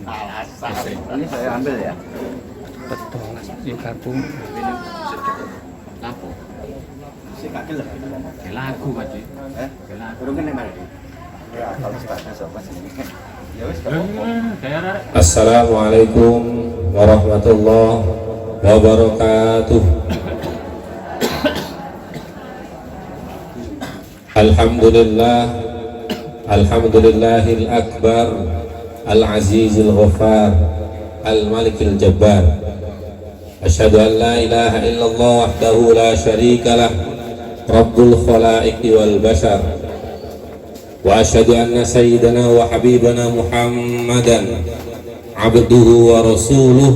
Ini saya ambil ya. Betul, yuk kartu. Lapo? Si kaki lah. Lagu Pak. Kurang kan mana? Ya, kalau startnya sama sini. Ya wis. Assalamualaikum warahmatullahi wabarakatuh. Alhamdulillahil akbar, al-azizil ghaffar, al-malikil jabbar. Asyhadu an la ilaha illallah wahdahu la syarikalah, rabbul khalaiqi wal bashar. Wa asyhadu anna sayyidana wa habibana Muhammadan abduhu wa rasuluh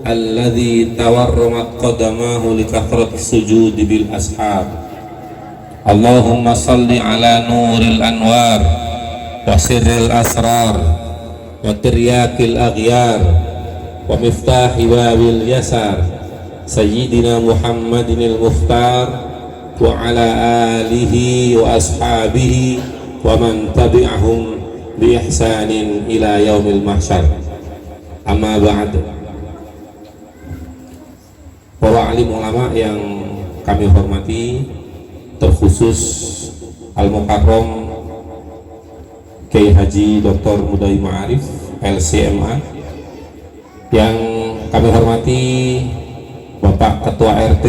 alladzi tawarramat qadamahu li kathrati sujudi bil ashab. Allahumma salli ala nuril anwar wa sirril asrar wa tiryakil aghyar wa miftahi babil yasar sayyidina Muhammadinil mukhtar wa ala alihi wa ashabihi wa man tabi'ahum bi ihsanin ila yaumil mahsyar. Amma ba'd. Para alim ulama yang kami hormati, terkhusus Al-Mukarram Kiai Haji Dr. Mudai Ma'arif LCMA, yang kami hormati Bapak Ketua RT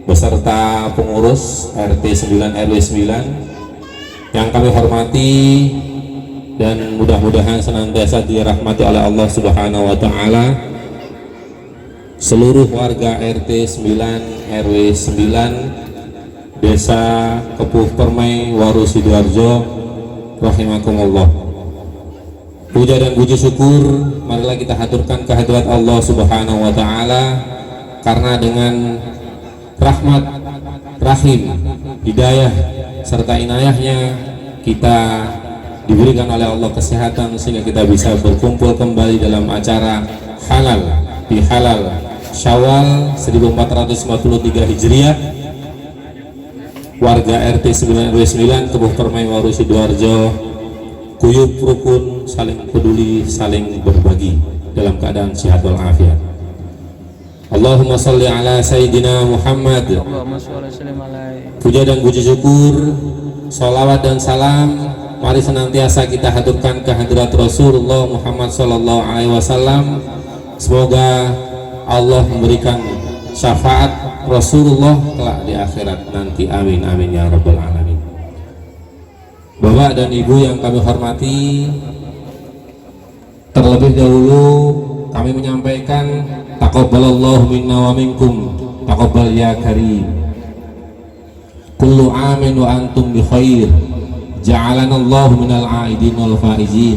beserta pengurus RT 9 RW 9, yang kami hormati dan mudah-mudahan senantiasa dirahmati oleh Allah Subhanahu wa taala, seluruh warga RT 9 RW 9 Desa Kepuh Permai, Waru Sidoarjo, rahimakumullah. Puja dan puji syukur marilah kita haturkan kehadirat Allah Subhanahu wa taala, karena dengan rahmat, rahim, hidayah serta inayahnya kita diberikan oleh Allah kesehatan sehingga kita bisa berkumpul kembali dalam acara halal di halal Syawal 1443 Hijriah. Warga RT 9 RW 9 Kepuh Permai, Waru Sidoarjo kuyup rukun, saling peduli, saling berbagi dalam keadaan sehat walafiat. Allahumma sholli ala Sayyidina Muhammad. Puja dan puji syukur, salawat dan salam mari senantiasa kita haturkan kehadirat Rasulullah Muhammad sallallahu alaihi wasallam. Semoga Allah memberikan syafaat Rasulullah kelak di akhirat nanti, amin amin ya rabbal alamin. Bapak dan Ibu yang kami hormati, terlebih dahulu kami menyampaikan taqabbalallahu minna wa minkum, taqabbal ya karim, kullu amin wa antum bi khair, ja'alanallahu minal aidin wal faizin.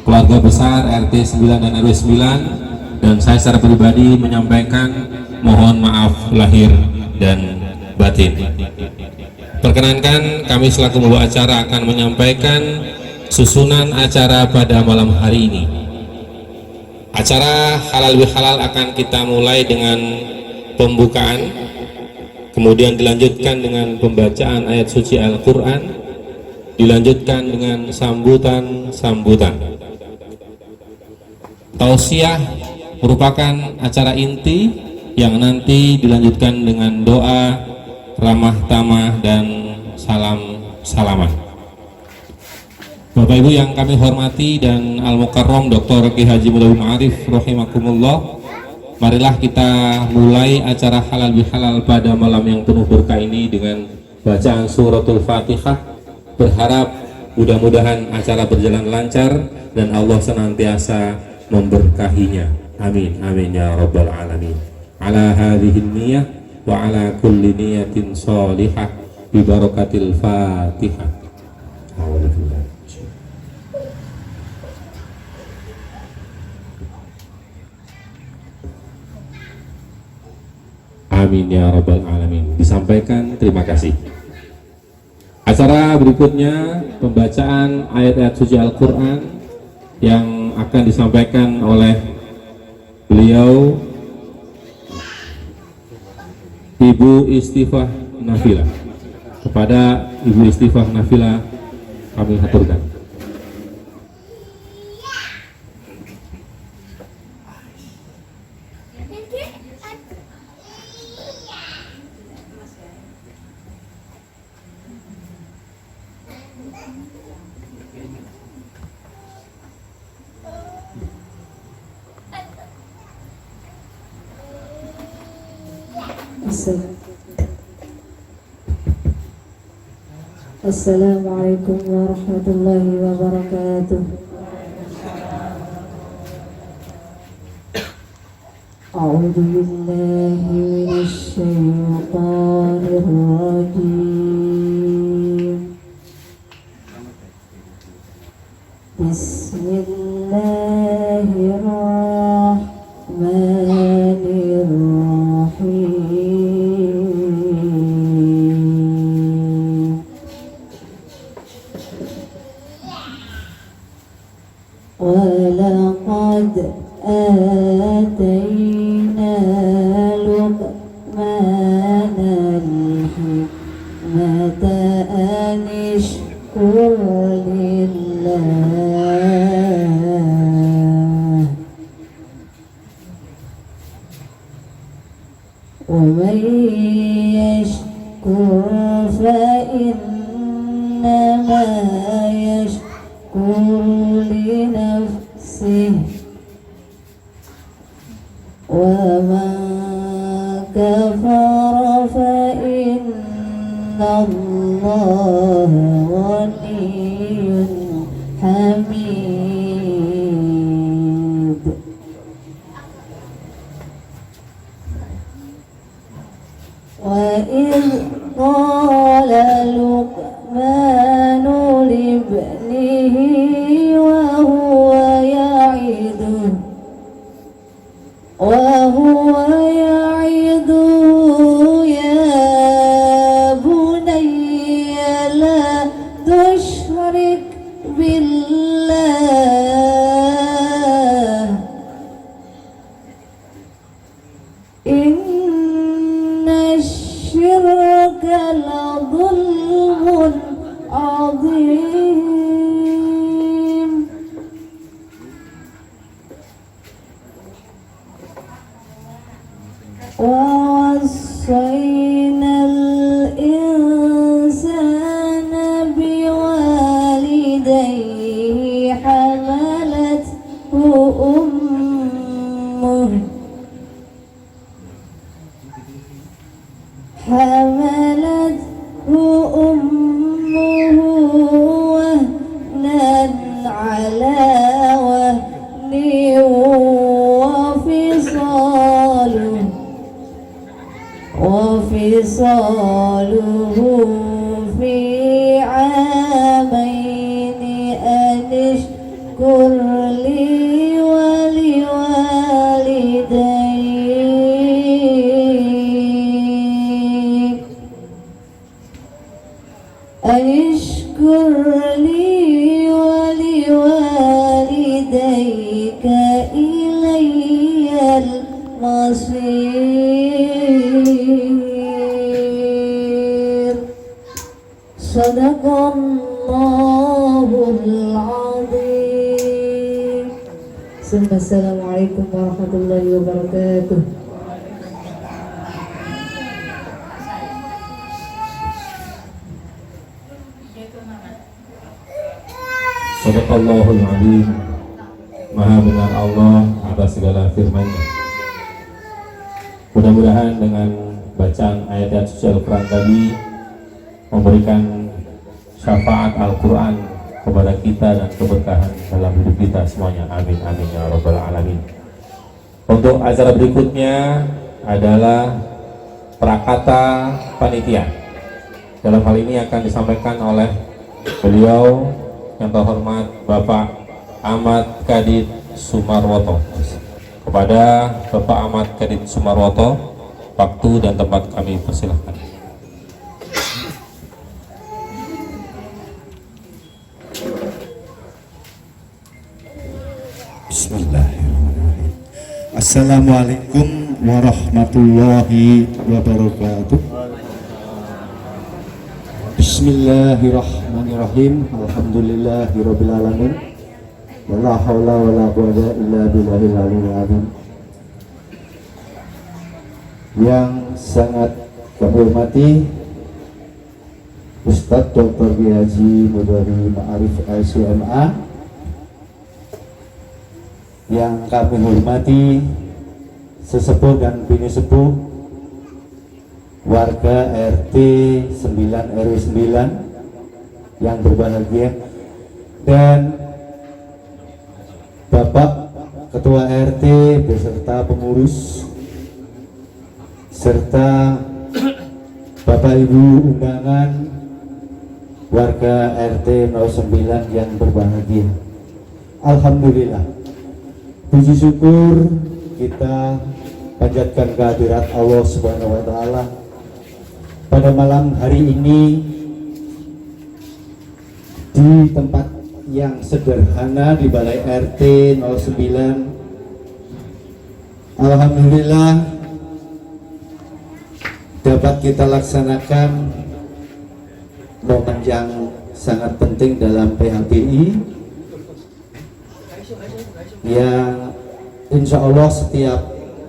Keluarga besar RT 9 dan RW 9 dan saya secara pribadi menyampaikan mohon maaf lahir dan batin. Perkenankan kami selaku pembawa acara akan menyampaikan susunan acara pada malam hari ini. Acara halal bihalal akan kita mulai dengan pembukaan, kemudian dilanjutkan dengan pembacaan ayat suci Al-Quran, dilanjutkan dengan sambutan-sambutan. Tausiah merupakan acara inti yang nanti dilanjutkan dengan doa, ramah tamah, dan salam-salaman. Bapak Ibu yang kami hormati dan Al-Mukarram Dr. Kiai Haji Mudai Ma'arif rahimakumullah, marilah kita mulai acara halal bihalal pada malam yang penuh berkah ini dengan bacaan suratul Fatihah. Berharap mudah-mudahan acara berjalan lancar dan Allah senantiasa memberkahinya, amin amin ya rabbal alamin. Ala hadhihi niyah wa ala kulli niyatin sholihah bi barakatil Fatihah. Amin ya rabbal alamin. Disampaikan, terima kasih. Acara berikutnya pembacaan ayat-ayat suci Al-Quran yang akan disampaikan oleh beliau Ibu Istifah Nafilah. Kepada Ibu Istifah Nafilah kami haturkan. nafsik. Assalamualaikum warahmatullahi wabarakatuh. A'udzu billahi minasy syaithanir rajim. Bismillahirrahmanirrahim. Walaqad آتينا لقمان الحكمة أن اشكر لله ومن يشكر فإنما يشكر لنفسه ومن كفر فإن الله غني حميد. وإذ قال لقمان لابنه وهو يعظه يا بني لا تشرك بالله إن الشرك لظلم عظيم. ووصينا الإنسان بوالديه حملته أمه وهنا على وهن وفصاله في عامين أن اشكر لي ولوالديك إلي المصير. Sadaqallahul azim. Assalamualaikum warahmatullahi wabarakatuh. Sadaqallahul azim. Maha benar Allah atas segala firman-Nya. Mudah-mudahan dengan bacaan ayat-ayat suci Al-Quran tadi memberikan syafaat Al-Quran kepada kita dan keberkahan dalam hidup kita semuanya. Amin amin ya rabbal alamin. Untuk acara berikutnya adalah prakata panitia. Dalam hal ini akan disampaikan oleh beliau yang terhormat Bapak Ahmad Kadit Sumarwoto. Kepada Bapak Ahmad Kadit Sumarwoto, waktu dan tempat kami persilahkan. Bismillahirrahmanirrahim. Assalamualaikum warahmatullahi wabarakatuh. Bismillahirrahmanirrahim. Alhamdulillahirabbil alamin. Wala haula wala quwwata illa billahil aliyyil azim. Yang sangat kami hormati Ustadz Dr. Haji Mudhari Ma'arif LCMA, yang kami hormati sesepuh dan bini sepuh warga RT 9 RW 9 yang berbahagia, dan Bapak Ketua RT beserta pengurus, serta Bapak Ibu undangan warga RT 09 yang berbahagia. Alhamdulillah, puji syukur kita panjatkan kehadirat Allah Subhanahu wa Ta'ala pada malam hari ini di tempat yang sederhana di Balai RT 09. Alhamdulillah dapat kita laksanakan momen yang sangat penting dalam PHBI yang insya Allah setiap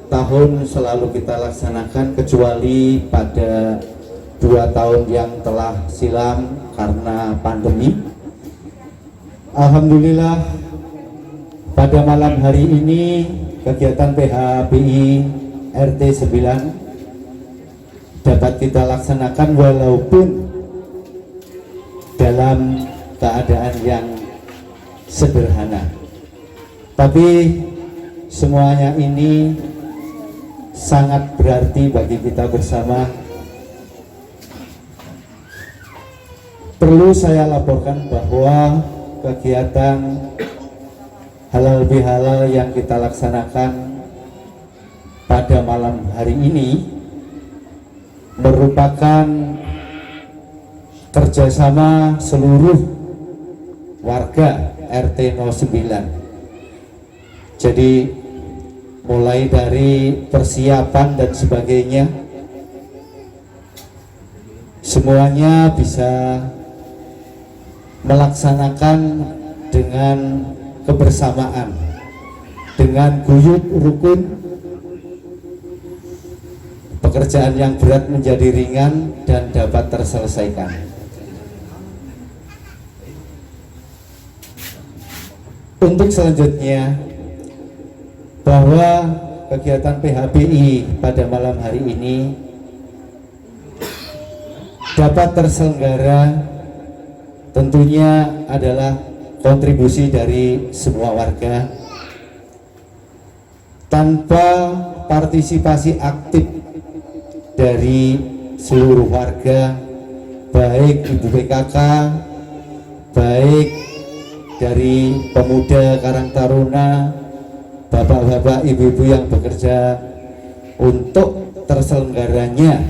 tahun selalu kita laksanakan, kecuali pada 2 tahun yang telah silam karena pandemi. Alhamdulillah pada malam hari ini kegiatan PHBI RT 9 dapat kita laksanakan walaupun dalam keadaan yang sederhana, tapi semuanya ini sangat berarti bagi kita bersama. Perlu saya laporkan bahwa kegiatan halal bihalal yang kita laksanakan pada malam hari ini merupakan kerjasama seluruh warga RT 09. Jadi mulai dari persiapan dan sebagainya, semuanya bisa melaksanakan dengan kebersamaan, dengan guyub rukun. Pekerjaan yang berat menjadi ringan dan dapat terselesaikan. Untuk selanjutnya, bahwa kegiatan PHBI pada malam hari ini dapat terselenggara tentunya adalah kontribusi dari semua warga. Tanpa partisipasi aktif dari seluruh warga, baik Ibu PKK, baik dari pemuda Karang Taruna, bapak-bapak, ibu-ibu yang bekerja untuk terselenggaranya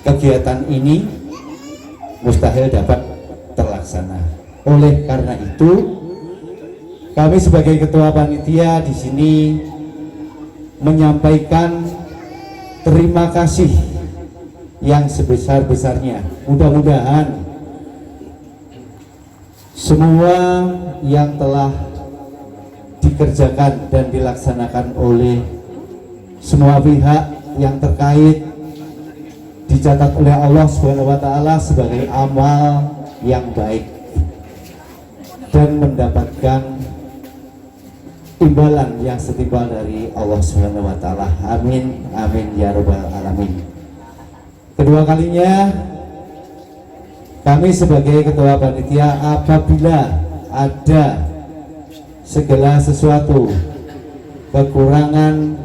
kegiatan ini, mustahil dapat terlaksana. Oleh karena itu, kami sebagai ketua panitia di sini menyampaikan terima kasih yang sebesar-besarnya. Mudah-mudahan semua yang telah dikerjakan dan dilaksanakan oleh semua pihak yang terkait dicatat oleh Allah Subhanahu wa Ta'ala sebagai amal yang baik dan mendapatkan imbalan yang setimpal dari Allah Subhanahu wa Ta'ala. Amin, amin ya rabbal alamin. Kedua kalinya kami sebagai ketua panitia, apabila ada segala sesuatu kekurangan,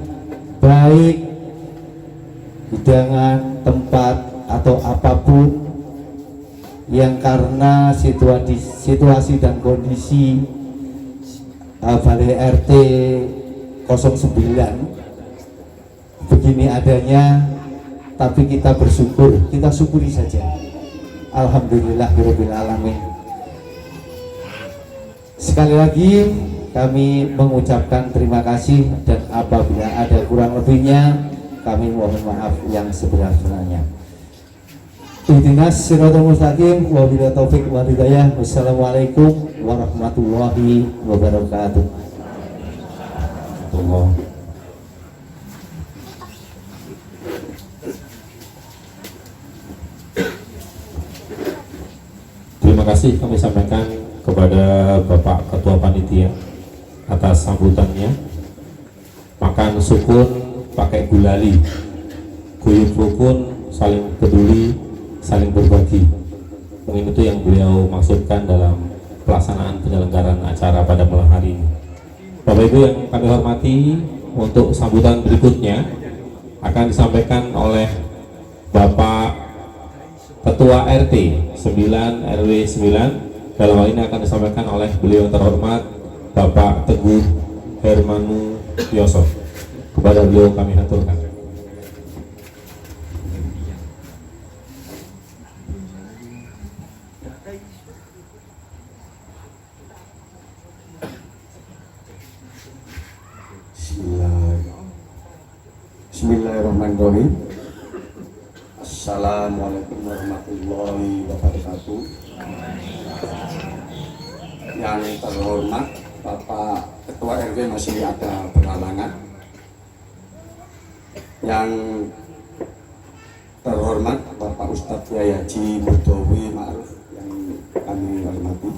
baik hidangan, tempat atau apapun yang karena situasi dan kondisi Balai RT 09 begini adanya, tapi kita bersyukur, kita syukuri saja. Alhamdulillahirabbil alamin. Sekali lagi kami mengucapkan terima kasih, dan apabila ada kurang lebihnya kami mohon maaf yang sebenar-benarnya. Ihdinas siratal mustaqim wa billahi taufik wal hidayah. Wassalamualaikum warahmatullahi wabarakatuh. Terima kasih kami sampaikan kepada Bapak Ketua Panitia atas sambutannya. Makan sukun pakai gulali guyub rukun, saling peduli, saling berbagi. Mungkin itu yang beliau maksudkan dalam pelaksanaan penyelenggaraan acara pada malam hari ini. Bapak Ibu yang kami hormati, untuk sambutan berikutnya akan disampaikan oleh Bapak Ketua RT 9 RW 9. Dalam hal ini akan disampaikan oleh beliau yang terhormat Bapak Teguh Hermanu Yosof. Kepada beliau kami haturkan. Bismillahirrahmanirrahim. Assalamualaikum warahmatullahi wabarakatuh. Yang terhormat Bapak Ketua RW masih ada penghalangan. Yang terhormat Bapak Ustadz Yai Haji Murdowi Ma'ruf yang kami hormati,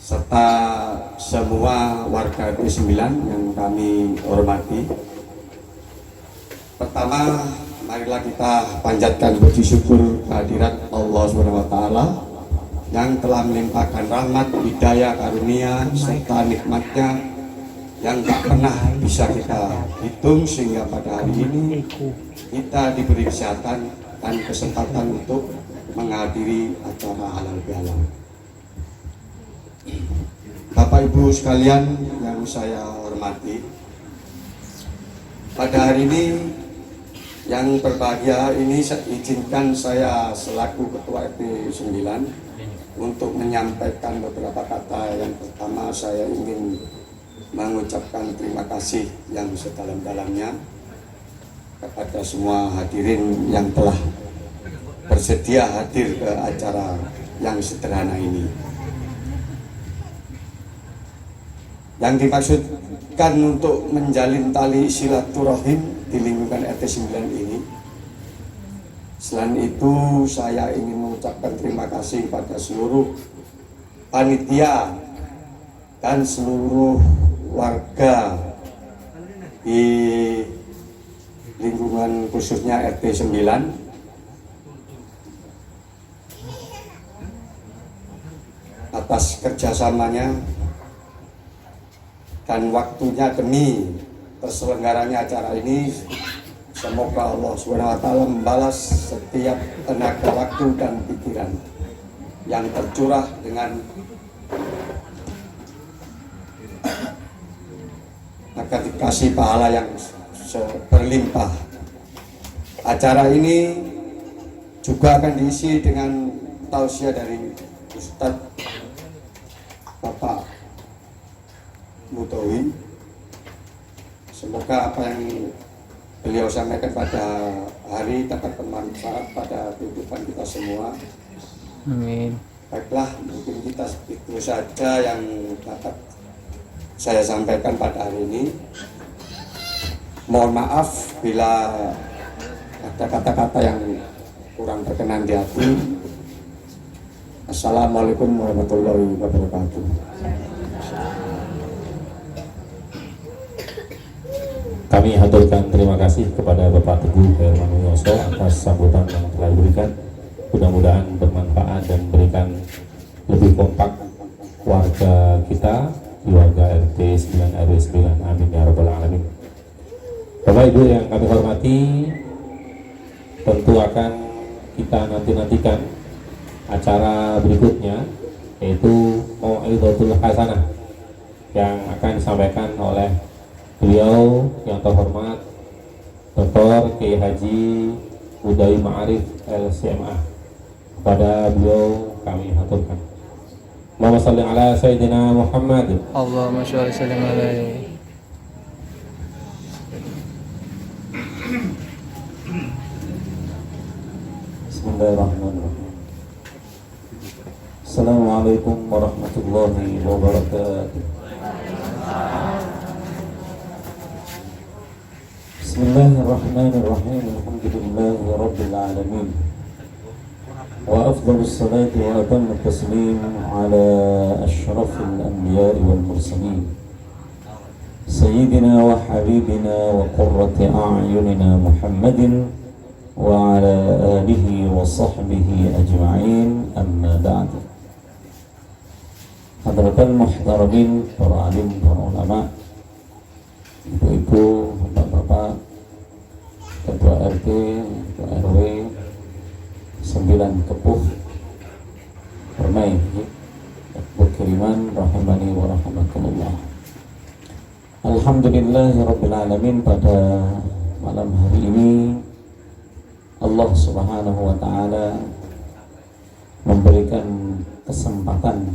serta semua warga RT 9 yang kami hormati. Pertama, marilah kita panjatkan puji syukur kehadirat Allah SWT yang telah melimpahkan rahmat, hidayah, karunia, serta nikmatnya yang tak pernah bisa kita hitung, sehingga pada hari ini kita diberi kesehatan dan kesempatan untuk menghadiri acara halal bihalal. Bapak Ibu sekalian yang saya hormati, pada hari ini yang berbahagia ini izinkan saya selaku Ketua RT 9 untuk menyampaikan beberapa kata. Yang pertama, saya ingin mengucapkan terima kasih yang sedalam-dalamnya kepada semua hadirin yang telah bersedia hadir ke acara yang sederhana ini. Yang dimaksudkan untuk menjalin tali silaturahim di lingkungan RT 9 ini. Selain itu, saya ingin mengucapkan terima kasih pada seluruh panitia dan seluruh warga di lingkungan khususnya RT 9 atas kerjasamanya dan waktunya demi terselenggaranya acara ini. Semoga Allah SWT membalas setiap tenaga, waktu, dan pikiran yang tercurah dengan agar dikasih pahala yang berlimpah. Acara ini juga akan diisi dengan tausiah dari Ustadz Bapak Mutowi. Semoga apa yang beliau sampaikan pada hari dapat bermanfaat pada kehidupan kita semua. Amin. Baiklah, mungkin kita itu saja yang dapat saya sampaikan pada hari ini. Mohon maaf bila ada kata-kata yang kurang berkenan di hati. Assalamualaikum warahmatullahi wabarakatuh. Kami haturkan terima kasih kepada Bapak Teguh Hermanu Yoso atas sambutan yang telah diberikan. Mudah-mudahan bermanfaat dan memberikan lebih kompak warga kita di warga RT 9 RW 9. Amin ya rabbal alamin. Bapak Ibu yang kami hormati, tentu akan kita nantikan acara berikutnya, yaitu Mau'izatul Hasanah yang akan disampaikan oleh beliau yang terhormat Dr. Kiai Haji Murdowi Ma'ruf LCMA. Kepada beliau kami haturkan. Allahumma shalli ala Sayyidina Muhammad. Allahumma sholli sallim alaihi. Bismillahirrahmanirrahim. Assalamualaikum warahmatullahi wabarakatuh. Bismillahirrahmanirrahim. Alhamdulillahi rabbil alamin. Wa afdhalus salati wa atammu taslim ala asyrafil anbiya'i wal mursalin سيدنا وحبيبنا وقرة أعيننا محمد وعلى آله وصحبه أجمعين أما بعد. Hadratul muhtaramin, para alim, para ulama, ibu-ibu, bapak-bapak, ketua RT, ketua RW 9 Kepuh Permai Kiriman rahimani wa rahmatullah. Alhamdulillahirabbil alamin, pada malam hari ini Allah Subhanahu wa taala memberikan kesempatan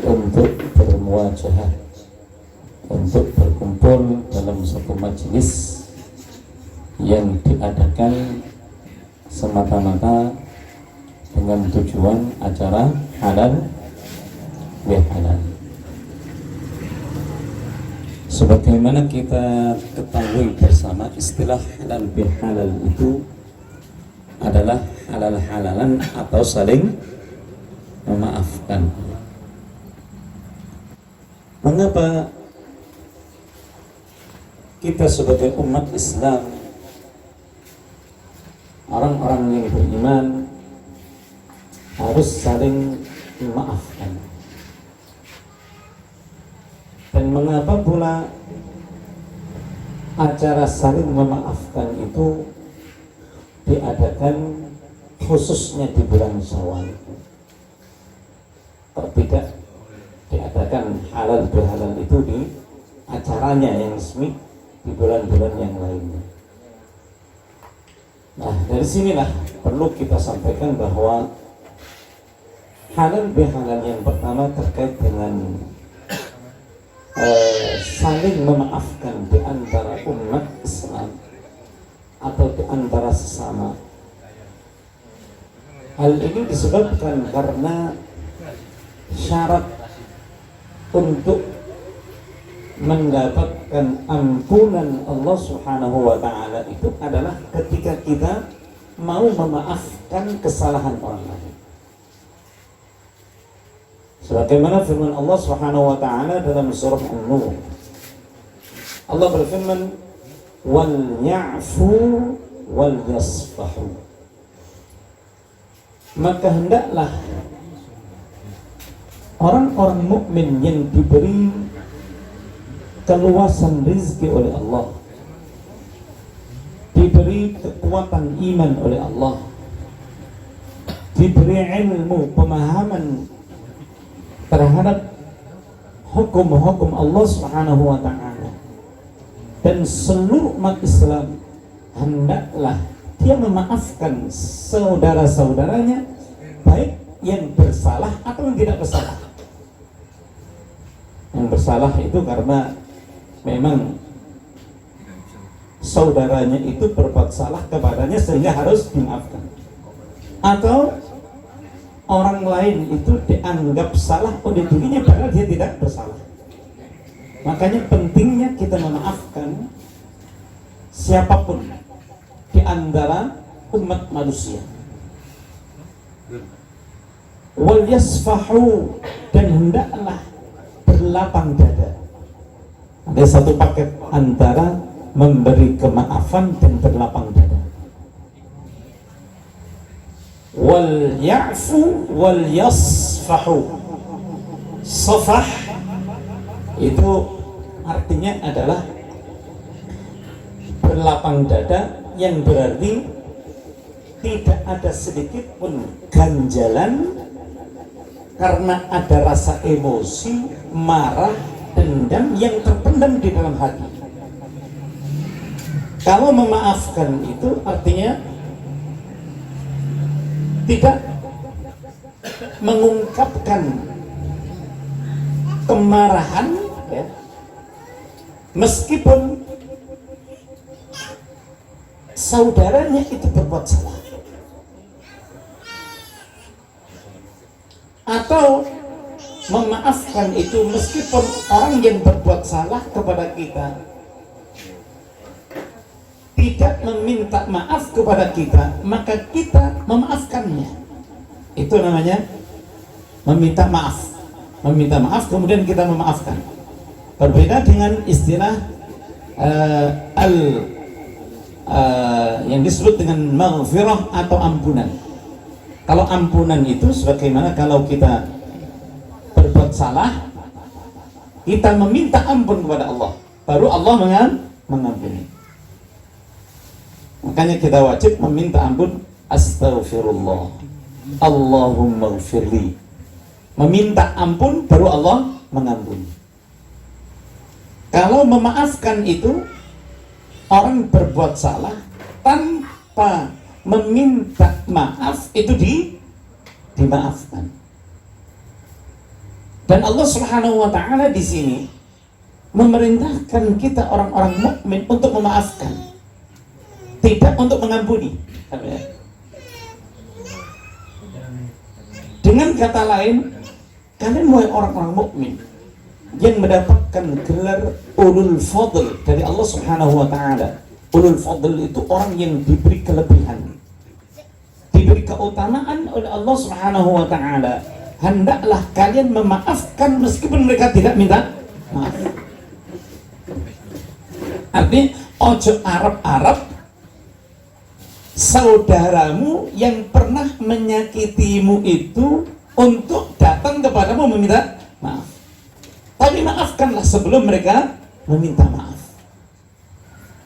untuk bermuajahah, untuk berkumpul dalam satu majelis yang diadakan semata-mata dengan tujuan acara halal bihalal. Sebagaimana kita ketahui bersama, istilah halal bihalal itu adalah halal-halalan atau saling memaafkan. Mengapa kita sebagai umat Islam, orang-orang yang beriman, harus saling memaafkan? Dan mengapa pula acara saling memaafkan itu diadakan khususnya di bulan Syawal? Kok tidak diadakan halal bihalal itu di acaranya yang resmi di bulan-bulan yang lainnya? Nah, dari sinilah perlu kita sampaikan bahwa halal bihalal yang pertama terkait dengan saling memaafkan di antara umat Islam atau di antara sesama. Hal ini disebabkan karena syarat untuk mendapatkan ampunan Allah Subhanahu wa taala itu adalah ketika kita mau memaafkan kesalahan orang lain. Sebagaimana firman Allah Subhanahu wa taala dalam surah An-Nur. Allah berfirman, "Wal ya'fu wal yasfahu." Maka hendaklah orang-orang mukmin yang diberi keluasan rezeki oleh Allah, diberi kekuatan iman oleh Allah, diberi ilmu, pemahaman terhadap hukum-hukum Allah Subhanahu wa taala, dan seluruh umat Islam hendaklah dia memaafkan saudara-saudaranya, baik yang bersalah atau yang tidak bersalah. Yang bersalah itu karena memang saudaranya itu berbuat salah kepadanya sehingga harus dimaafkan, atau orang lain itu dianggap salah oleh dirinya padahal dia tidak bersalah. Makanya pentingnya kita memaafkan siapapun di antara umat manusia. Wal yasfahu, dan hendaklah berlapang dada. Ada satu paket antara memberi kemaafan dan berlapang dada. Wal ya'fu wal yasfahu. Safah itu artinya adalah berlapang dada, yang berarti tidak ada sedikit pun ganjalan karena ada rasa emosi, marah, dendam yang terpendam di dalam hati. Kalau memaafkan itu artinya tidak mengungkapkan kemarahan, ya, meskipun saudaranya itu berbuat salah, atau memaafkan itu meskipun orang yang berbuat salah kepada kita tidak meminta maaf kepada kita, maka kita memaafkannya. Itu namanya meminta maaf. Meminta maaf kemudian kita memaafkan. Berbeda dengan istilah yang disebut dengan maghfirah atau ampunan. Kalau ampunan itu sebagaimana kalau kita berbuat salah, kita meminta ampun kepada Allah, baru Allah mengampuni. Makanya kita wajib meminta ampun, astaghfirullah, Allahumma gfirli. Meminta ampun baru Allah mengampuni. Kalau memaafkan itu, orang berbuat salah tanpa meminta maaf itu dimaafkan. Dan Allah Subhanahu wa taala di sini memerintahkan kita orang-orang mukmin untuk memaafkan, tidak untuk mengampuni. Dengan kata lain, kalian wahai orang-orang mukmin yang mendapatkan gelar ulul fadl dari Allah Subhanahu wa taala. Ulul fadl itu orang yang diberi kelebihan, diberi keutamaan oleh Allah Subhanahu wa taala. Hendaklah kalian memaafkan meskipun mereka tidak minta maaf. Artinya ojo Arab-Arab saudaramu yang pernah menyakitimu itu untuk datang kepadamu meminta maaf. Tapi maafkanlah sebelum mereka meminta maaf.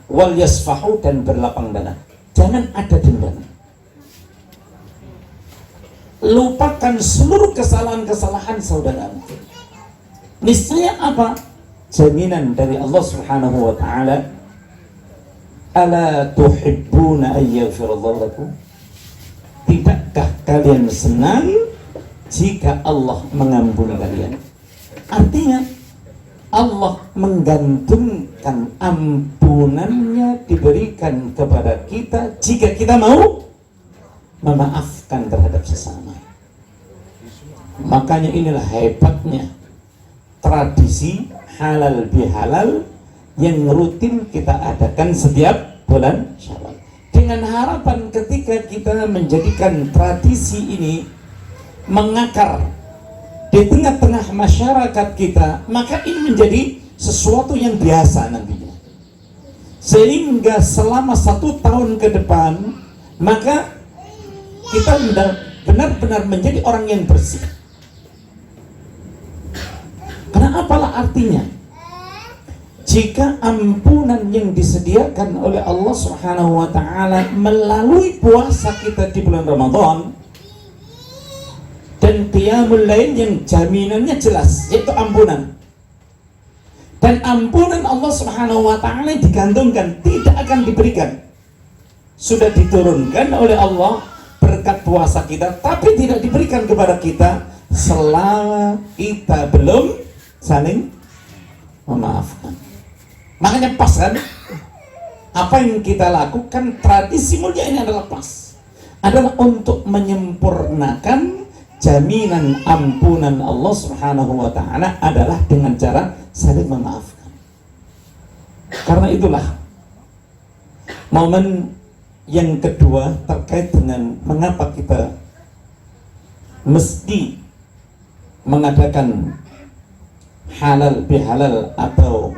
Wal yasfahu, dan berlapang dada. Jangan ada dendam. Lupakan seluruh kesalahan-kesalahan saudaramu. Niscaya apa? Jaminan dari Allah Subhanahu wa taala. Ala tuhibbuna ayyaghfirallahu lakum? Tidakkah kalian senang jika Allah mengampuni kalian? Artinya Allah menggantungkan ampunannya diberikan kepada kita jika kita mau memaafkan terhadap sesama. Makanya inilah hebatnya tradisi halal bihalal yang rutin kita adakan setiap bulan Syawal, dengan harapan ketika kita menjadikan tradisi ini mengakar di tengah-tengah masyarakat kita, maka ini menjadi sesuatu yang biasa nantinya. Sehingga selama 1 tahun ke depan, maka kita benar-benar menjadi orang yang bersih. Karena apalah artinya jika ampunan yang disediakan oleh Allah Subhanahu wa taala melalui puasa kita di bulan Ramadan dan qiyamul lail yang jaminannya jelas, yaitu ampunan. Dan ampunan Allah Subhanahu wa taala digantungkan, tidak akan diberikan. Sudah diturunkan oleh Allah berkat puasa kita, tapi tidak diberikan kepada kita selama kita belum saling memaafkan. Makanya pas kan? Apa yang kita lakukan, tradisi mulia ini adalah pas. Adalah untuk menyempurnakan jaminan ampunan Allah Subhanahu wa taala adalah dengan cara saling memaafkan. Karena itulah momen yang kedua terkait dengan mengapa kita mesti mengadakan halal bihalal atau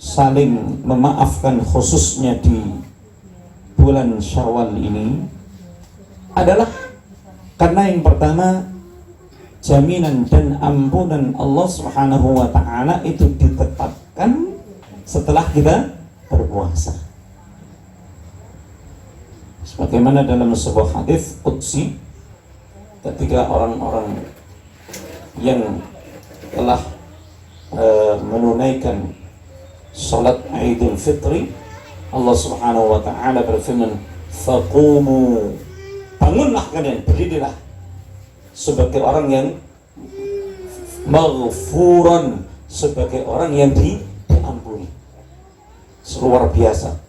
saling memaafkan khususnya di bulan Syawal ini adalah karena yang pertama, jaminan dan ampunan Allah Subhanahu wa taala itu ditetapkan setelah kita berpuasa. Sebagaimana dalam sebuah hadis qudsi, ketika orang-orang yang telah menunaikan salat Idul Fitri, Allah Subhanahu wa taala berfirman, faqumu, bangunlah kalian, berdirilah sebagai orang yang maghfuran, sebagai orang yang diampuni. Luar biasa.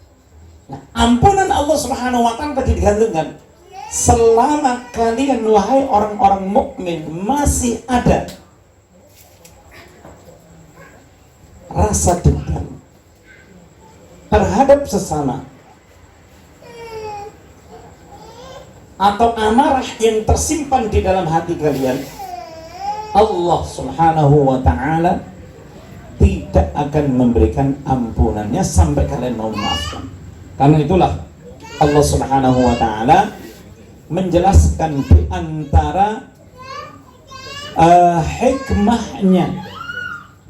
Nah, ampunan Allah Subhanahu wa taala tadi digantungkan selama kalian wahai orang-orang mukmin masih ada rasa dendam terhadap sesama atau amarah yang tersimpan di dalam hati kalian, Allah Subhanahu wa taala tidak akan memberikan ampunannya sampai kalian mau memaafkan. Karena itulah Allah Subhanahu wa taala menjelaskan di antara hikmahnya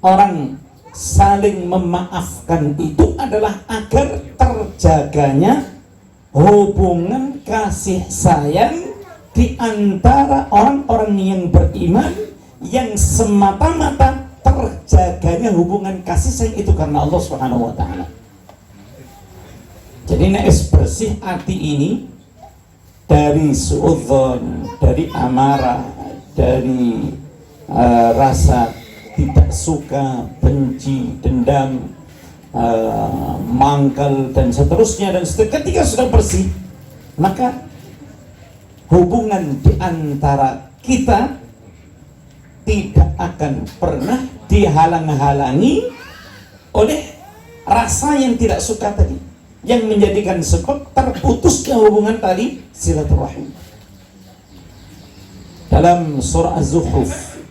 orang saling memaafkan itu adalah agar terjaganya hubungan kasih sayang di antara orang-orang yang beriman, yang semata-mata terjaganya hubungan kasih sayang itu karena Allah Subhanahu wa taala. Jadi nek bersih hati ini dari suudzon, dari amarah, dari rasa tidak suka, benci, dendam, mangkal dan seterusnya, dan ketika sudah bersih, maka hubungan di antara kita tidak akan pernah dihalang-halangi oleh rasa yang tidak suka tadi, yang menjadikan sebab terputusnya hubungan tadi silaturahim. Dalam surah Az-Zukhruf,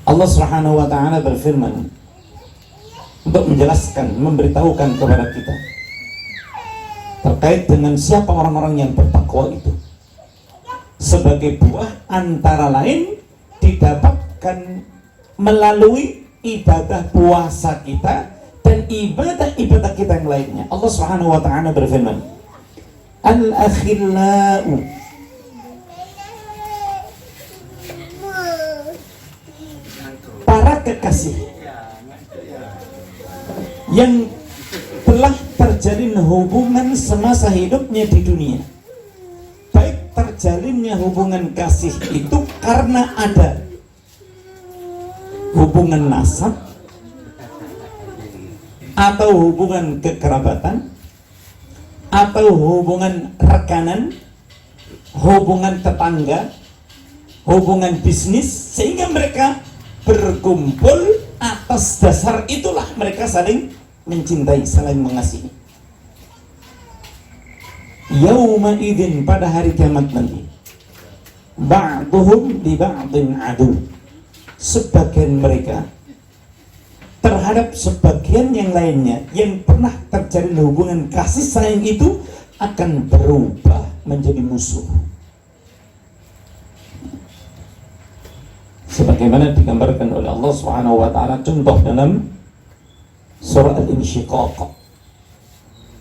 Allah Subhanahu wa taala berfirman untuk menjelaskan, memberitahukan kepada kita terkait dengan siapa orang-orang yang bertakwa itu. Sebagai buah antara lain didapatkan melalui ibadah puasa kita dan ibadah-ibadah kita yang lainnya. Allah Subhanahu wa taala berfirman, Al-akhillau, para kekasih yang telah terjalin hubungan semasa hidupnya di dunia. Baik terjalinnya hubungan kasih itu karena ada hubungan nasab atau hubungan kekerabatan atau hubungan rekanan, hubungan tetangga, hubungan bisnis, sehingga mereka berkumpul atas dasar itulah mereka saling mencintai, saling mengasihi. Yauma idzin, pada hari kiamat nanti, ba'duhum li ba'din adu, sebagian mereka terhadap sebagian yang lainnya yang pernah terjalin hubungan kasih sayang itu akan berubah menjadi musuh. Sebagaimana digambarkan oleh Allah Subhanahu wa taala, contoh dalam surah Al-Insyiqaq.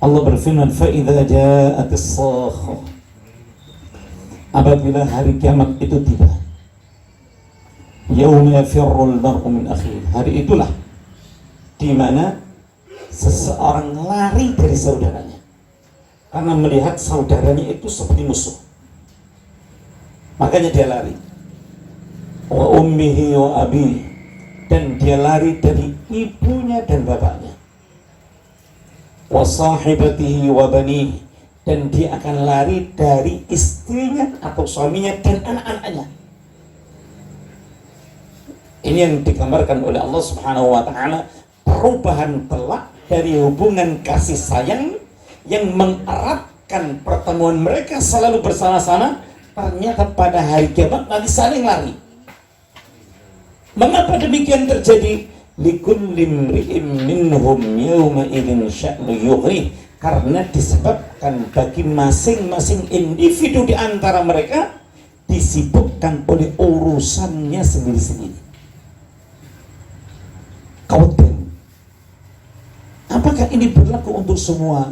Allah berfirman, fa idza ja'atis sakhah, apabila hari kiamat itu tiba, yauma yafirrul mar'u min akhihi, hari itulah di mana seseorang lari dari saudaranya karena melihat saudaranya itu seperti musuh, makanya dia lari. Wa ummihi wa abihi, dan dia lari dari ibunya dan bapaknya. Wa sahibatihi wa banihi, dan dia akan lari dari istrinya atau suaminya dan anak-anaknya. Ini yang digambarkan oleh Allah Subhanahu wa taala, perubahan telak dari hubungan kasih sayang yang mengeratkan pertemuan mereka selalu bersama-sama, ternyata pada hari kiamat nanti saling lari. Mengapa demikian terjadi? Likulli imri'in minhum yawma idzin sya'nu yughni, karena disebabkan bagi masing-masing individu di antara mereka disibukkan oleh urusannya sendiri-sendiri. Kawan, apakah ini berlaku untuk semua?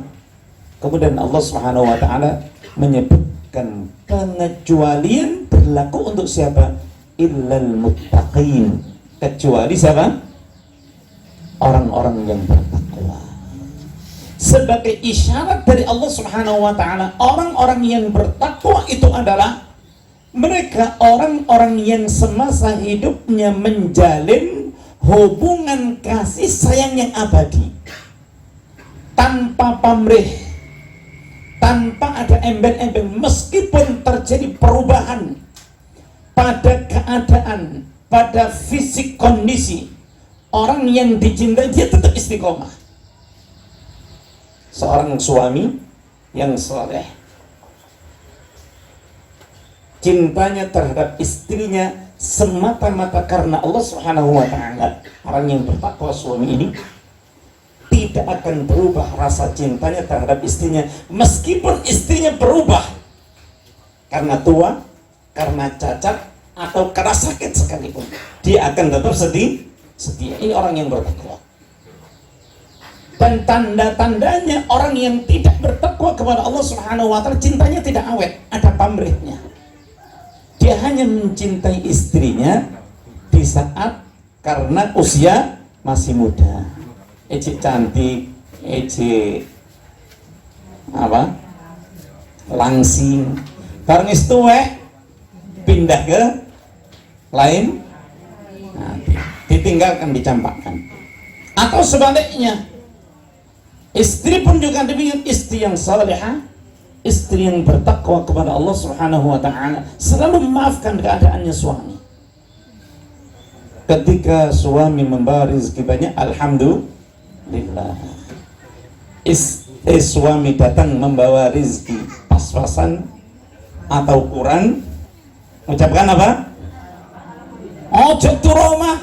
Kemudian Allah Subhanahu wa taala menyebutkan pengecualian berlaku untuk siapa? Illal muttaqin, kecuali siapa? Orang-orang yang bertakwa. Sebagai isyarat dari Allah Subhanahu wa taala, orang-orang yang bertakwa itu adalah mereka orang-orang yang semasa hidupnya menjalin hubungan kasih sayang yang abadi, tanpa pamrih, tanpa ada embel-embel, meskipun terjadi perubahan pada keadaan, pada fisik kondisi, orang yang dicintai dia tetap istiqomah. Seorang suami yang saleh, cintanya terhadap istrinya semata-mata karena Allah Subhanahu wa taala, orang yang bertakwa suami ini tidak akan berubah rasa cintanya terhadap istrinya meskipun istrinya berubah karena tua, karena cacat, atau karena sakit sekalipun. Dia akan tetap setia. Ini orang yang bertakwa. Dan tanda-tandanya orang yang tidak bertakwa kepada Allah Subhanahu wa taala, cintanya tidak awet, ada pamrihnya. Dia hanya mencintai istrinya di saat karena usia masih muda. Ece cantik, ece langsing. Bareng wis tuwek pindah ke lain, nah, ditinggalkan, dicampakkan. Atau sebaliknya, istri pun juga demikian, istri yang salihah, istri yang bertakwa kepada Allah Subhanahu wa taala, selalu memaafkan keadaannya suami. Ketika suami membawa rezeki banyak, alhamdulillah. Suami datang membawa rezeki pas-pasan atau kurang, ucapkan apa? Ojo turoma.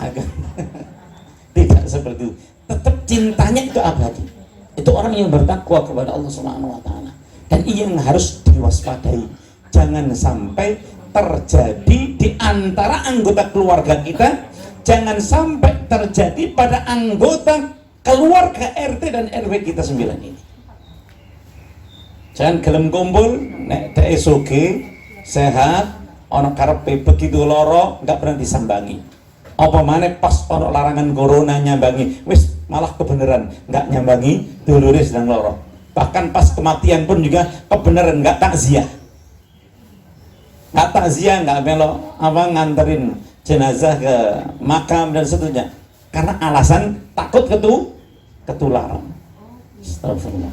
Tidak seperti itu. Tetap cintanya itu abadi. Itu orang yang bertakwa kepada Allah Subhanahu wa taala. Dan ini yang harus diwaspadai. Jangan sampai terjadi di antara anggota keluarga kita, jangan sampai terjadi pada anggota keluarga RT dan RW kita 9 ini. Jangan gelem kumpul nek TSOG sehat, ono karepe begitu loro nggak pernah disambangi. Apa maneh pas ono larangan corona nyambangi, wis malah kebenaran nggak nyambangi, dulure sedang loro. Bahkan pas kematian pun juga kebenaran, nggak takziah, nggak melo nganterin jenazah ke makam dan seterusnya, karena alasan takut ketularan. Astagfirullah.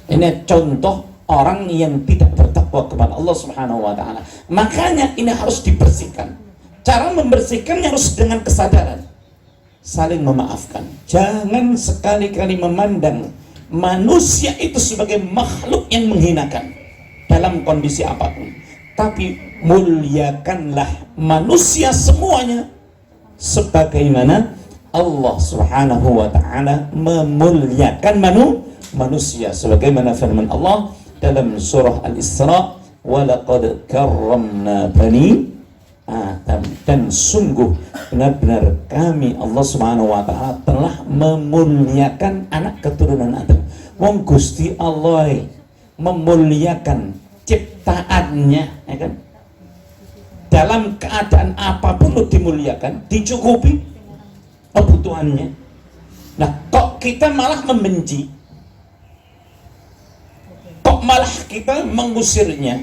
Ini contoh orang yang tidak bertakwa kepada Allah Subhanahu wa taala. Makanya ini harus dibersihkan. Cara membersihkannya harus dengan kesadaran, saling memaafkan. Jangan sekali-kali memandang manusia itu sebagai makhluk yang menghinakan dalam kondisi apapun, tapi muliakanlah manusia semuanya sebagaimana Allah Subhanahu wa taala memuliakan manusia, sebagaimana firman Allah dalam surah Al-Isra, walaqad karramna bani Adam, dan sungguh benar-benar kami Allah Subhanahu wa taala telah memuliakan anak keturunan Adam. Wong Gusti Allah memuliakan ciptaannya, ya kan? Dalam keadaan apapun lu dimuliakan, dicukupi kebutuhannya. Nah, kok kita malah membenci? Kok malah kita mengusirnya?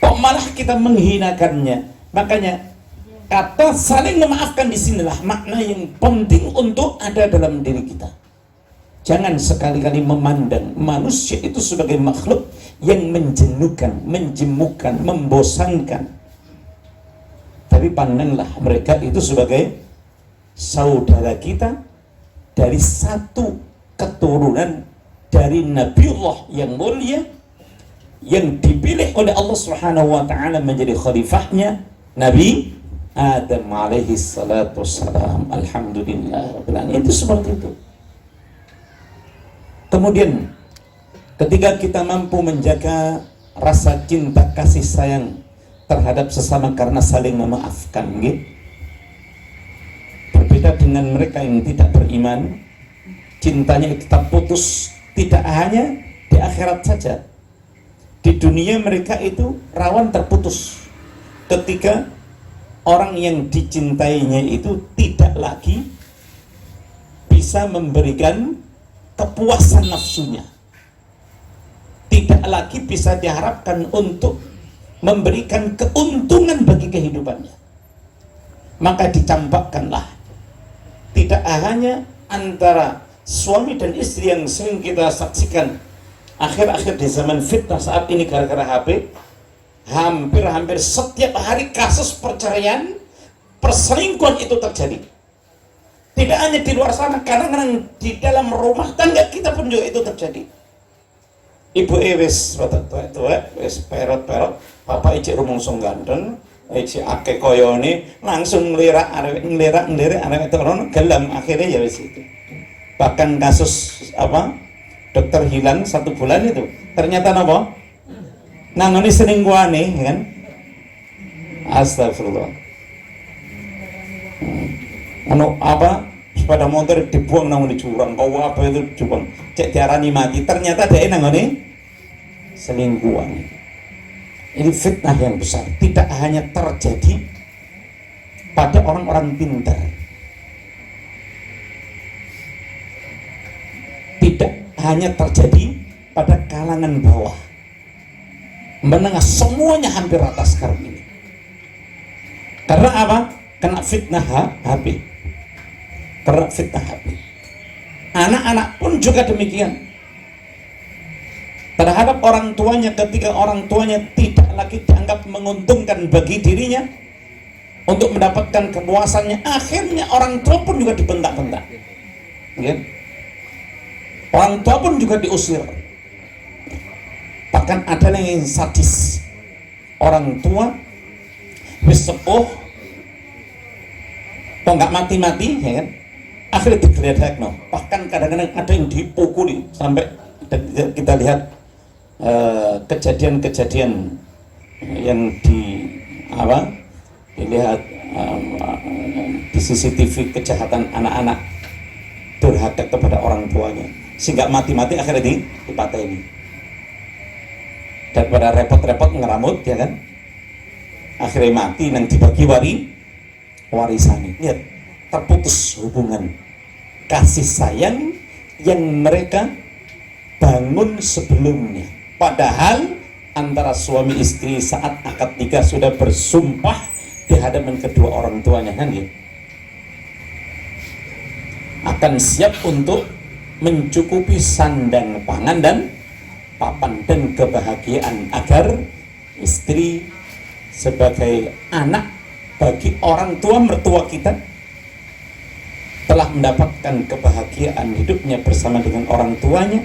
Kok malah kita menghinakannya? Makanya kata saling memaafkan disinilah makna yang penting untuk ada dalam diri kita. Jangan sekali-kali memandang manusia itu sebagai makhluk yang menjenuhkan, menjemukan, membosankan. Tapi pandanglah mereka itu sebagai saudara kita dari satu keturunan dari Nabiullah yang mulia, yang dipilih oleh Allah Subhanahu wa taala menjadi khalifahnya, Nabi Adam alaihi salatu wassalam. Alhamdulillah rabbil alamin. Itu seperti itu. Kemudian ketika kita mampu menjaga rasa cinta kasih sayang terhadap sesama karena saling memaafkan, gitu. Berbeda dengan mereka yang tidak beriman, cintanya tetap putus, tidak hanya di akhirat saja. Di dunia mereka itu rawan terputus ketika orang yang dicintainya itu tidak lagi bisa memberikan kepuasan nafsunya, tidak lagi bisa diharapkan untuk memberikan keuntungan bagi kehidupannya. Maka dicampakkanlah, tidak hanya antara suami dan istri yang sering kita saksikan akhir-akhir di zaman fitnah saat ini gara-gara HP, hampir-hampir setiap hari kasus perceraian, perselingkuhan itu terjadi. Tidak hanya di luar sana, kadang-kadang di dalam rumah tangga kita pun juga itu terjadi. Ibu wis tua-tua, wis perot-perot, bapak ijek rumongsong ganteng, si akeh koyone langsung ngelirak arek arek rono gelem, akhirnya ya wis itu. Bahkan kasus apa dokter hilang 1 bulan itu ternyata apa nangoni selingkuhane kan. Astagfirullah. Apa sepeda motor dibuang nang jurang, kau apa itu dibuang, cek diarani mati, ternyata dia nangoni selingkuhan. Ini fitnah yang besar, tidak hanya terjadi pada orang-orang pintar, tidak hanya terjadi pada kalangan bawah, menengah, semuanya hampir rata sekarang ini. Karena apa? Kena fitnah HP. Kena fitnah HP. Anak-anak pun juga demikian. Terhadap orang tuanya, ketika orang tuanya tidak lagi dianggap menguntungkan bagi dirinya untuk mendapatkan kepuasannya, akhirnya orang tua pun juga dibentak-bentak. Ya. Orang tua pun juga diusir. Bahkan ada yang sadis. Orang tua wis sepuh kok nggak mati-mati, ya kan? Akhirnya digeledah, no. Bahkan kadang-kadang ada yang dipukuli sampai kita lihat kejadian-kejadian yang dilihat di CCTV, kejahatan anak-anak durhaka kepada orang tuanya sehingga mati-mati akhirnya dipateni. Daripada repot-repot ngeramut, ya kan, akhirnya mati nang dibagi warisan. Lihat, terputus hubungan kasih sayang yang mereka bangun sebelumnya. Padahal antara suami istri saat akad nikah sudah bersumpah di hadapan kedua orang tuanya, kan ya, akan siap untuk mencukupi sandang pangan dan papan dan kebahagiaan agar istri sebagai anak bagi orang tua mertua kita telah mendapatkan kebahagiaan hidupnya bersama dengan orang tuanya,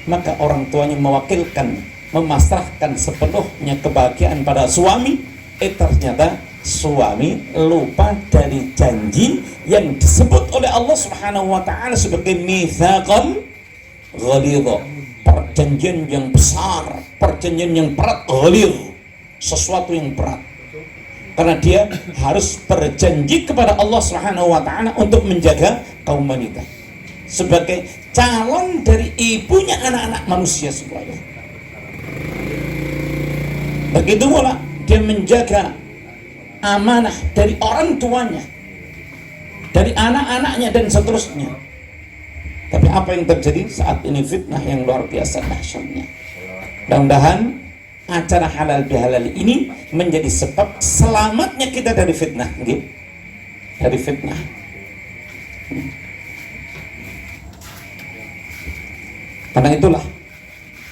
maka orang tuanya mewakilkan, memasrahkan sepenuhnya kebahagiaan pada suami. Ternyata suami lupa dari janji yang disebut oleh Allah Subhanahu wa taala sebagai mitsaqan ghalidha, perjanjian yang besar, perjanjian yang berat, ghalidh, sesuatu yang berat. Karena dia harus berjanji kepada Allah Subhanahu wa taala untuk menjaga kaum wanita sebagai calon dari ibunya anak-anak manusia semuanya. Begitu pula dia menjaga amanah dari orang tuanya, dari anak-anaknya dan seterusnya. Tapi apa yang terjadi saat ini? Fitnah yang luar biasa dahsyatnya. Mudah-mudahan acara halal bihalal ini menjadi sebab selamatnya kita dari fitnah, gitu. Dari fitnah. Karena itulah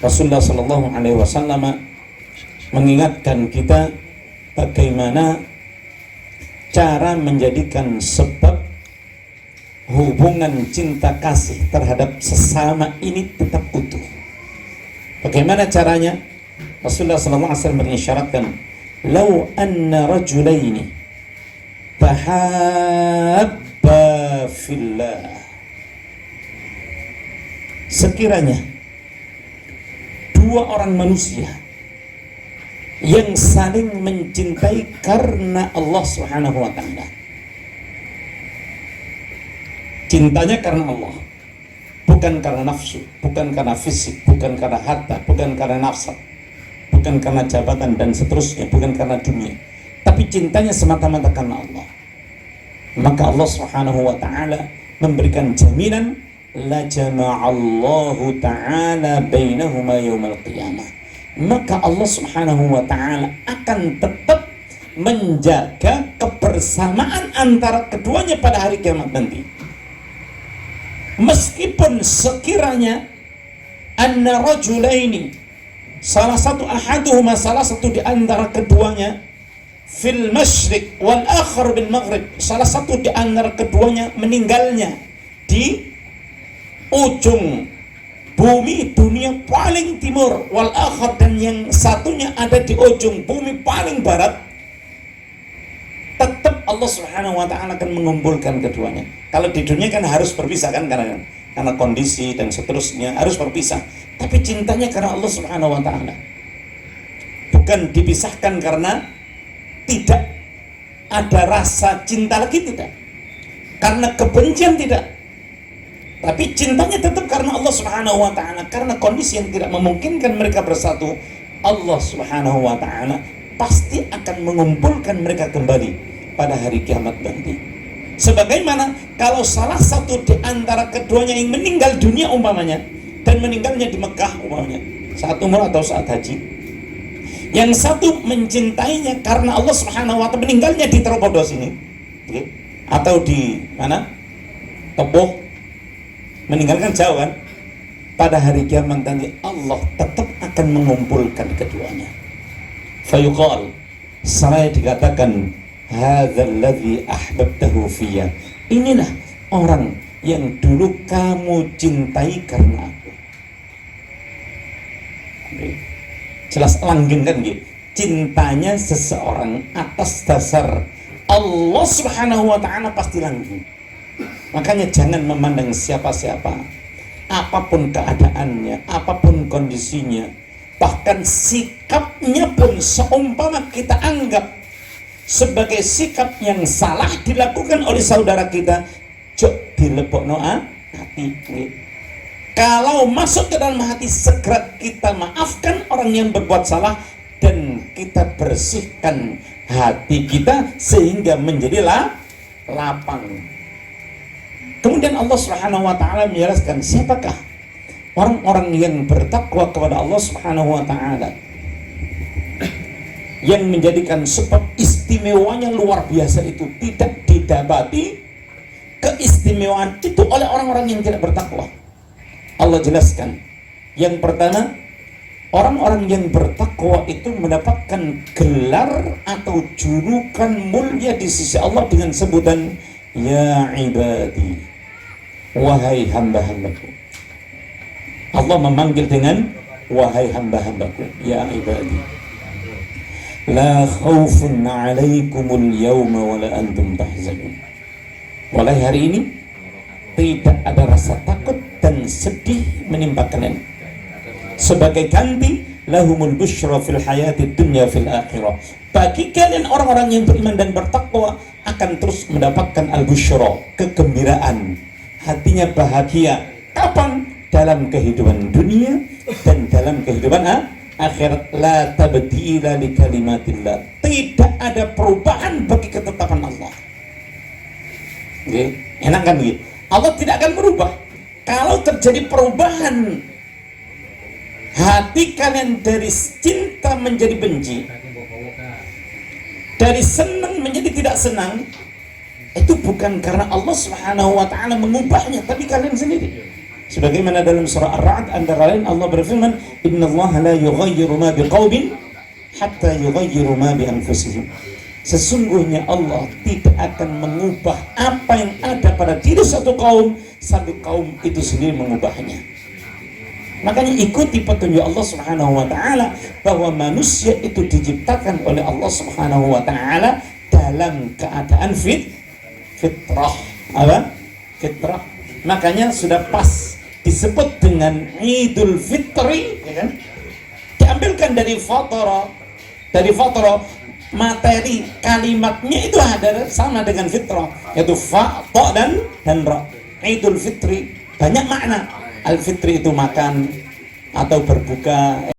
Rasulullah SAW mengingatkan kita bagaimana cara menjadikan sebab hubungan cinta kasih terhadap sesama ini tetap utuh. Bagaimana caranya? Rasulullah SAW mengisyaratkan, "Lau anna rajulaini tahabba fillah." Sekiranya dua orang manusia yang saling mencintai karena Allah Subhanahu wa taala. Cintanya karena Allah, bukan karena nafsu, bukan karena fisik, bukan karena harta, bukan karena nafsu, bukan karena jabatan dan seterusnya, bukan karena dunia, tapi cintanya semata-mata karena Allah. Maka Allah Subhanahu wa taala memberikan jaminan, la jama'allahu ta'ala bainahuma yaumal qiyamah. Maka Allah Subhanahu wa taala akan tetap menjaga kebersamaan antara keduanya pada hari kiamat nanti. Meskipun sekiranya anna rajulaini, salah satu di antara keduanya fil masyriq wal akhar bil maghrib, salah satu di antara keduanya meninggalnya di ujung bumi dunia paling timur, wal akhar, dan yang satunya ada di ujung bumi paling barat. tetap Allah Subhanahu wa taala akan mengumpulkan keduanya. Kalau di dunia kan harus berpisah kan, karena kondisi dan seterusnya harus berpisah. Tapi cintanya karena Allah Subhanahu wa taala. Bukan dipisahkan karena tidak ada rasa cinta lagi, tidak. Karena kebencian, tidak. Tapi cintanya tetap karena Allah Subhanahu wa taala. Karena kondisi yang tidak memungkinkan mereka bersatu, Allah Subhanahu wa taala pasti akan mengumpulkan mereka kembali pada hari kiamat nanti. Sebagaimana kalau salah satu di antara keduanya yang meninggal dunia umpamanya, dan meninggalnya di Mekah umpamanya, saat umrah atau saat haji, yang satu mencintainya karena Allah Subhanahu wa taala, meninggalnya di Tropodos ini, atau di mana, Teboh, meninggalkan jauh kan, pada hari kiamat nanti Allah tetap akan mengumpulkan keduanya. Fayuqal, saya dikatakan, hadzal ladzi ahbabtahu fiyya, inilah orang yang dulu kamu cintai karena aku. Jelas langgeng kan gitu. Cintanya seseorang atas dasar Allah Subhanahu wa taala pasti langgeng. Makanya jangan memandang siapa-siapa, apapun keadaannya, apapun kondisinya, bahkan sikapnya pun seumpama kita anggap sebagai sikap yang salah dilakukan oleh saudara kita, jok dilebokno hati. Kalau masuk ke dalam hati, segera kita maafkan orang yang berbuat salah dan kita bersihkan hati kita sehingga menjadilah lapang. Kemudian Allah Subhanahu wa taala menjelaskan siapakah orang-orang yang bertakwa kepada Allah Subhanahu wa taala, yang menjadikan sebab istimewanya luar biasa itu tidak didapati keistimewaan itu oleh orang-orang yang tidak bertakwa. Allah jelaskan, yang pertama, orang-orang yang bertakwa itu mendapatkan gelar atau julukan mulia di sisi Allah dengan sebutan ya ibadi, wahai hamba-hambaku. Allah memanggil dengan wahai hamba-hambaku, ya ibadi, la khaufun alaikumul yawma wa la antum tahzanun. Mulai hari ini tidak ada rasa takut dan sedih menimpa kalian. Sebagai ganti, lahumul busyra fil hayati dunya fil akhirah. Bagi kalian orang-orang yang beriman dan bertakwa akan terus mendapatkan al-busyra, kegembiraan. Hatinya bahagia. Kapan? Dalam kehidupan dunia dan dalam kehidupan akhirat. La tabdila li kalimatillah. Tidak ada perubahan bagi ketetapan Allah. Enak kan gitu? Allah tidak akan berubah. Kalau terjadi perubahan hati kalian dari cinta menjadi benci, dari senang menjadi tidak senang, itu bukan karena Allah Subhanahu wa taala mengubahnya, tapi kalian sendiri. Sebagaimana dalam surah Ar-Ra'd antara lain Allah berfirman, innallaha la yughayyiru ma biqaumin hatta yughayyiru ma bi anfusihim. Sesungguhnya Allah tidak akan mengubah apa yang ada pada diri satu kaum sampai kaum itu sendiri mengubahnya. Makanya ikuti petunjuk Allah Subhanahu wa taala bahwa manusia itu diciptakan oleh Allah Subhanahu wa taala dalam keadaan fitrah. Apa? Fitrah. Makanya sudah pas disebut dengan Idul Fitri, ya kan? Diambilkan dari fatara. Dari fatara, materi kalimatnya itu ada sama dengan fitrah, yaitu fa, ta dan ra. Idul Fitri banyak makna. Al-Fitri itu makan atau berbuka.